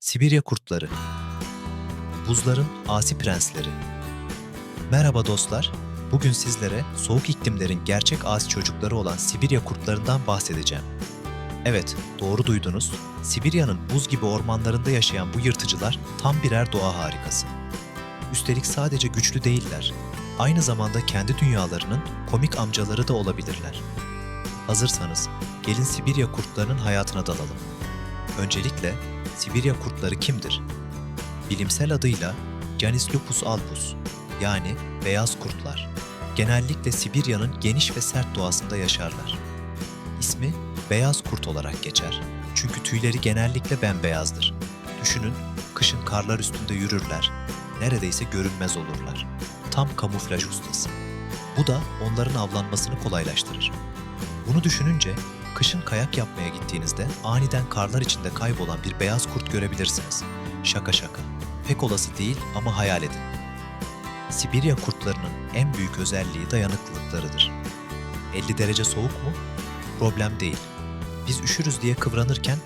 Sibirya kurtları, buzların asi prensleri. Merhaba dostlar, bugün sizlere soğuk iklimlerin gerçek asi çocukları olan Sibirya kurtlarından bahsedeceğim. Evet, doğru duydunuz. Sibirya'nın buz gibi ormanlarında yaşayan bu yırtıcılar tam birer doğa harikası. Üstelik sadece güçlü değiller, aynı zamanda kendi dünyalarının komik amcaları da olabilirler. Hazırsanız, gelin Sibirya kurtlarının hayatına dalalım. Öncelikle, Sibirya kurtları kimdir? Bilimsel adıyla Canis lupus albus, yani beyaz kurtlar. Genellikle Sibirya'nın geniş ve sert doğasında yaşarlar. İsmi beyaz kurt olarak geçer. Çünkü tüyleri genellikle bembeyazdır. Düşünün, kışın karlar üstünde yürürler. Neredeyse görünmez olurlar. Tam kamuflaj ustası. Bu da onların avlanmasını kolaylaştırır. Bunu düşününce kışın kayak yapmaya gittiğinizde aniden karlar içinde kaybolan bir beyaz kurt görebilirsiniz. Şaka şaka. Pek olası değil ama hayal edin. Sibirya kurtlarının en büyük özelliği dayanıklılıklarıdır. 50 derece soğuk mu? Problem değil. Biz üşürüz diye kıvranırken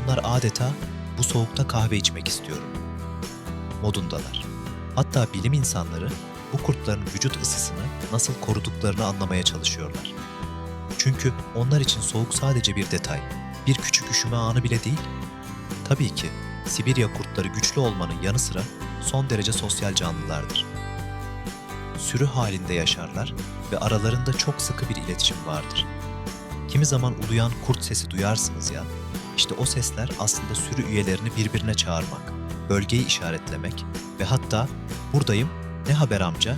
onlar adeta bu soğukta kahve içmek istiyorum modundalar. Hatta bilim insanları bu kurtların vücut ısısını nasıl koruduklarını anlamaya çalışıyorlar. Çünkü onlar için soğuk sadece bir detay, bir küçük üşüme anı bile değil. Tabii ki Sibirya kurtları güçlü olmanın yanı sıra son derece sosyal canlılardır. Sürü halinde yaşarlar ve aralarında çok sıkı bir iletişim vardır. Kimi zaman uluyan kurt sesi duyarsınız ya, işte o sesler aslında sürü üyelerini birbirine çağırmak, bölgeyi işaretlemek ve hatta "buradayım, ne haber amca?"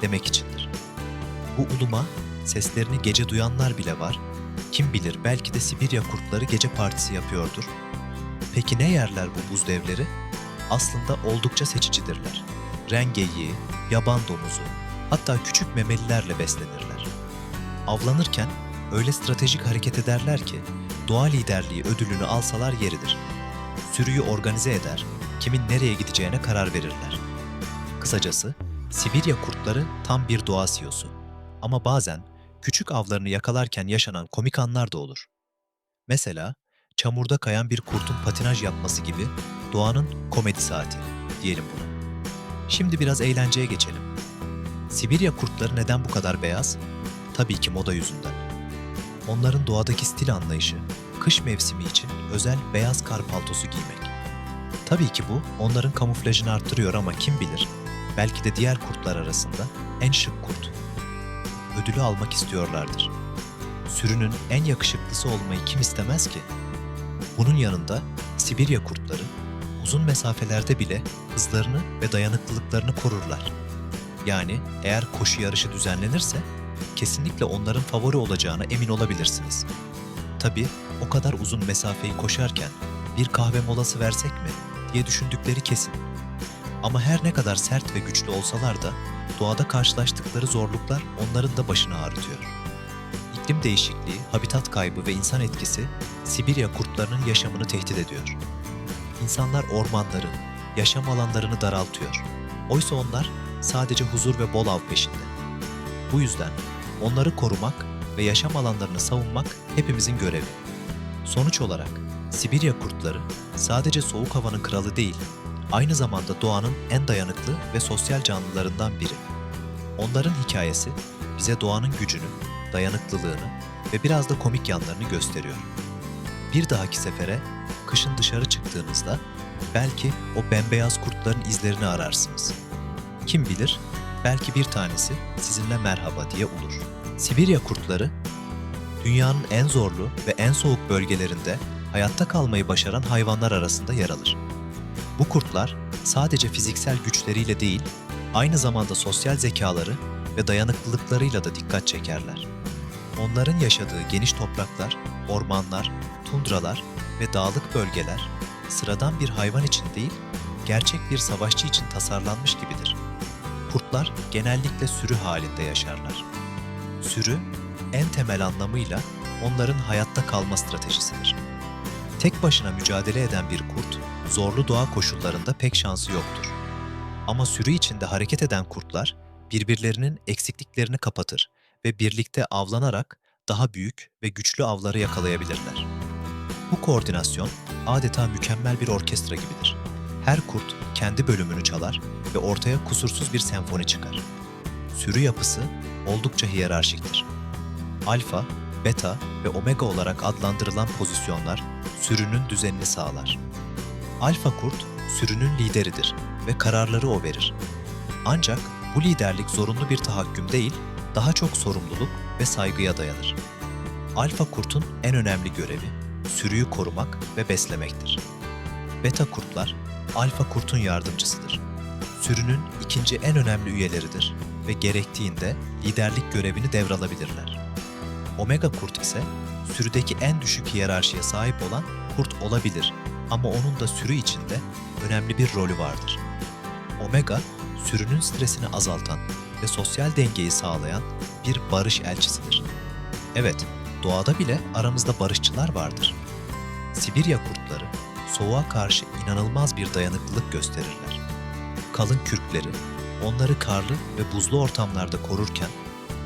demek içindir. Bu uluma seslerini gece duyanlar bile var. Kim bilir belki de Sibirya kurtları gece partisi yapıyordur. Peki ne yerler bu buz devleri? Aslında oldukça seçicidirler. Rengeyi, yaban domuzu, hatta küçük memelilerle beslenirler. Avlanırken öyle stratejik hareket ederler ki doğa liderliği ödülünü alsalar yeridir. Sürüyü organize eder, kimin nereye gideceğine karar verirler. Kısacası Sibirya kurtları tam bir doğa CEO'su. Ama bazen küçük avlarını yakalarken yaşanan komik anlar da olur. Mesela çamurda kayan bir kurtun patinaj yapması gibi doğanın komedi saati diyelim buna. Şimdi biraz eğlenceye geçelim. Sibirya kurtları neden bu kadar beyaz? Tabii ki moda yüzünden. Onların doğadaki stil anlayışı, kış mevsimi için özel beyaz kar paltosu giymek. Tabii ki bu onların kamuflajını arttırıyor ama kim bilir, belki de diğer kurtlar arasında en şık kurt. Ödülü almak istiyorlardır. Sürünün en yakışıklısı olmayı kim istemez ki? Bunun yanında Sibirya kurtları uzun mesafelerde bile hızlarını ve dayanıklılıklarını korurlar. Yani eğer koşu yarışı düzenlenirse kesinlikle onların favori olacağına emin olabilirsiniz. Tabii o kadar uzun mesafeyi koşarken bir kahve molası versek mi diye düşündükleri kesin. Ama her ne kadar sert ve güçlü olsalar da doğada karşılaştıkları zorluklar onların da başını ağrıtıyor. İklim değişikliği, habitat kaybı ve insan etkisi Sibirya kurtlarının yaşamını tehdit ediyor. İnsanlar ormanları, yaşam alanlarını daraltıyor. Oysa onlar sadece huzur ve bol av peşinde. Bu yüzden onları korumak ve yaşam alanlarını savunmak hepimizin görevi. Sonuç olarak Sibirya kurtları sadece soğuk havanın kralı değil, aynı zamanda doğanın en dayanıklı ve sosyal canlılarından biri. Onların hikayesi bize doğanın gücünü, dayanıklılığını ve biraz da komik yanlarını gösteriyor. Bir dahaki sefere kışın dışarı çıktığınızda belki o bembeyaz kurtların izlerini ararsınız. Kim bilir, belki bir tanesi sizinle merhaba diye ulur. Sibirya kurtları, dünyanın en zorlu ve en soğuk bölgelerinde hayatta kalmayı başaran hayvanlar arasında yer alır. Bu kurtlar sadece fiziksel güçleriyle değil, aynı zamanda sosyal zekaları ve dayanıklılıklarıyla da dikkat çekerler. Onların yaşadığı geniş topraklar, ormanlar, tundralar ve dağlık bölgeler sıradan bir hayvan için değil, gerçek bir savaşçı için tasarlanmış gibidir. Kurtlar genellikle sürü halinde yaşarlar. Sürü, en temel anlamıyla onların hayatta kalma stratejisidir. Tek başına mücadele eden bir kurt, zorlu doğa koşullarında pek şansı yoktur. Ama sürü içinde hareket eden kurtlar, birbirlerinin eksikliklerini kapatır ve birlikte avlanarak daha büyük ve güçlü avları yakalayabilirler. Bu koordinasyon adeta mükemmel bir orkestra gibidir. Her kurt kendi bölümünü çalar ve ortaya kusursuz bir senfoni çıkar. Sürü yapısı oldukça hiyerarşiktir. Alfa, beta ve omega olarak adlandırılan pozisyonlar sürünün düzenini sağlar. Alfa kurt sürünün lideridir ve kararları o verir. Ancak bu liderlik zorunlu bir tahakküm değil, daha çok sorumluluk ve saygıya dayanır. Alfa kurtun en önemli görevi sürüyü korumak ve beslemektir. Beta kurtlar alfa kurtun yardımcısıdır. Sürünün ikinci en önemli üyeleridir ve gerektiğinde liderlik görevini devralabilirler. Omega kurt ise sürüdeki en düşük hiyerarşiye sahip olan kurt olabilir ama onun da sürü içinde önemli bir rolü vardır. Omega, sürünün stresini azaltan ve sosyal dengeyi sağlayan bir barış elçisidir. Evet, doğada bile aramızda barışçılar vardır. Sibirya kurtları soğuğa karşı inanılmaz bir dayanıklılık gösterirler. Kalın kürkleri onları karlı ve buzlu ortamlarda korurken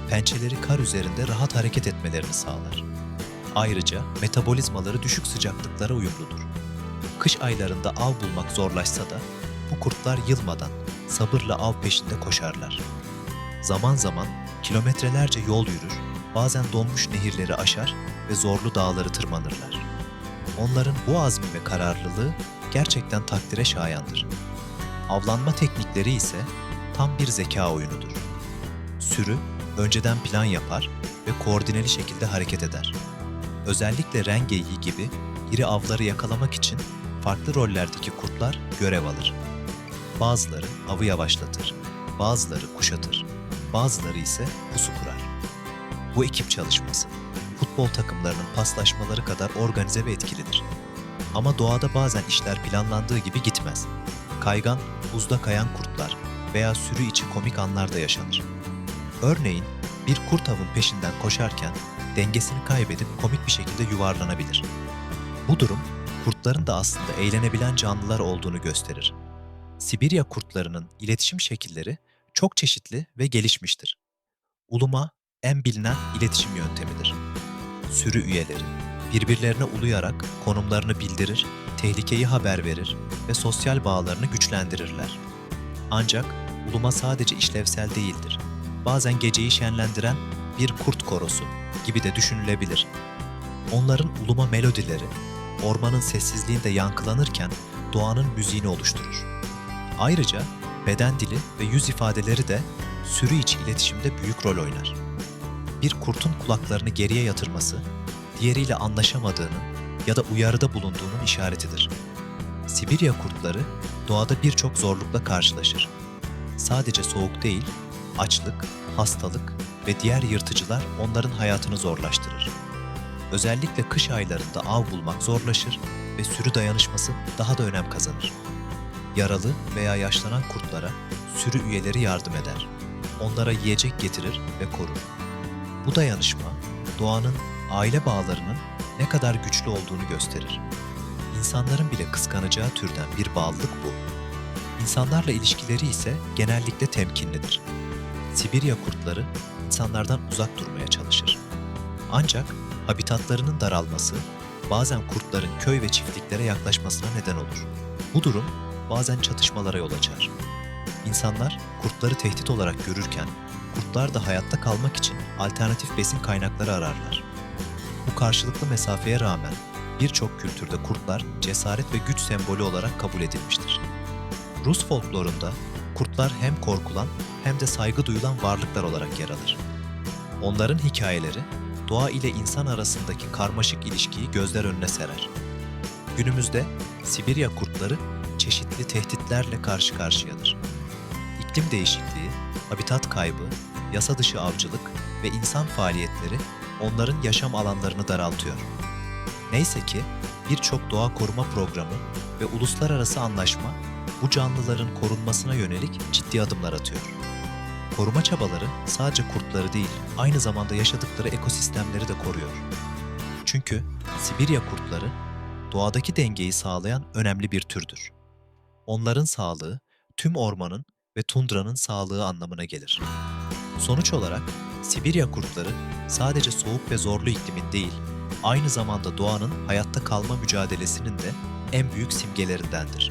pençeleri kar üzerinde rahat hareket etmelerini sağlar. Ayrıca metabolizmaları düşük sıcaklıklara uyumludur. Kış aylarında av bulmak zorlaşsa da bu kurtlar yılmadan sabırla av peşinde koşarlar. Zaman zaman kilometrelerce yol yürür, bazen donmuş nehirleri aşar ve zorlu dağları tırmanırlar. Onların bu azmi ve kararlılığı gerçekten takdire şayandır. Avlanma teknikleri ise tam bir zeka oyunudur. Sürü önceden plan yapar ve koordineli şekilde hareket eder. Özellikle rengeyi gibi iri avları yakalamak için farklı rollerdeki kurtlar görev alır. Bazıları avı yavaşlatır, bazıları kuşatır, bazıları ise pusu kurar. Bu ekip çalışması, futbol takımlarının paslaşmaları kadar organize ve etkilidir. Ama doğada bazen işler planlandığı gibi gitmez. Kaygan, buzda kayan kurtlar veya sürü içi komik anlar da yaşanır. Örneğin bir kurt avın peşinden koşarken dengesini kaybedip komik bir şekilde yuvarlanabilir. Bu durum kurtların da aslında eğlenebilen canlılar olduğunu gösterir. Sibirya kurtlarının iletişim şekilleri çok çeşitli ve gelişmiştir. Uluma en bilinen iletişim yöntemidir. Sürü üyeleri birbirlerine uluyarak konumlarını bildirir, tehlikeyi haber verir ve sosyal bağlarını güçlendirirler. Ancak uluma sadece işlevsel değildir. Bazen geceyi şenlendiren bir kurt korosu gibi de düşünülebilir. Onların uluma melodileri ormanın sessizliğinde yankılanırken doğanın müziğini oluşturur. Ayrıca beden dili ve yüz ifadeleri de sürü içi iletişimde büyük rol oynar. Bir kurtun kulaklarını geriye yatırması, diğeriyle anlaşamadığının ya da uyarıda bulunduğunun işaretidir. Sibirya kurtları doğada birçok zorlukla karşılaşır. Sadece soğuk değil, açlık, hastalık ve diğer yırtıcılar onların hayatını zorlaştırır. Özellikle kış aylarında av bulmak zorlaşır ve sürü dayanışması daha da önem kazanır. Yaralı veya yaşlanan kurtlara sürü üyeleri yardım eder. Onlara yiyecek getirir ve korur. Bu dayanışma, doğanın aile bağlarının ne kadar güçlü olduğunu gösterir. İnsanların bile kıskanacağı türden bir bağlılık bu. İnsanlarla ilişkileri ise genellikle temkinlidir. Sibirya kurtları insanlardan uzak durmaya çalışır. Ancak habitatlarının daralması bazen kurtların köy ve çiftliklere yaklaşmasına neden olur. Bu durum bazen çatışmalara yol açar. İnsanlar kurtları tehdit olarak görürken kurtlar da hayatta kalmak için alternatif besin kaynakları ararlar. Bu karşılıklı mesafeye rağmen birçok kültürde kurtlar cesaret ve güç sembolü olarak kabul edilmiştir. Rus folklorunda kurtlar hem korkulan hem de saygı duyulan varlıklar olarak yer alır. Onların hikayeleri doğa ile insan arasındaki karmaşık ilişkiyi gözler önüne serer. Günümüzde Sibirya kurtları çeşitli tehditlerle karşı karşıyadır. İklim değişikliği, habitat kaybı, yasa dışı avcılık ve insan faaliyetleri onların yaşam alanlarını daraltıyor. Neyse ki birçok doğa koruma programı ve uluslararası anlaşma bu canlıların korunmasına yönelik ciddi adımlar atıyor. Koruma çabaları sadece kurtları değil, aynı zamanda yaşadıkları ekosistemleri de koruyor. Çünkü Sibirya kurtları doğadaki dengeyi sağlayan önemli bir türdür. Onların sağlığı tüm ormanın ve tundranın sağlığı anlamına gelir. Sonuç olarak Sibirya kurtları sadece soğuk ve zorlu iklimin değil, aynı zamanda doğanın hayatta kalma mücadelesinin de en büyük simgelerindendir.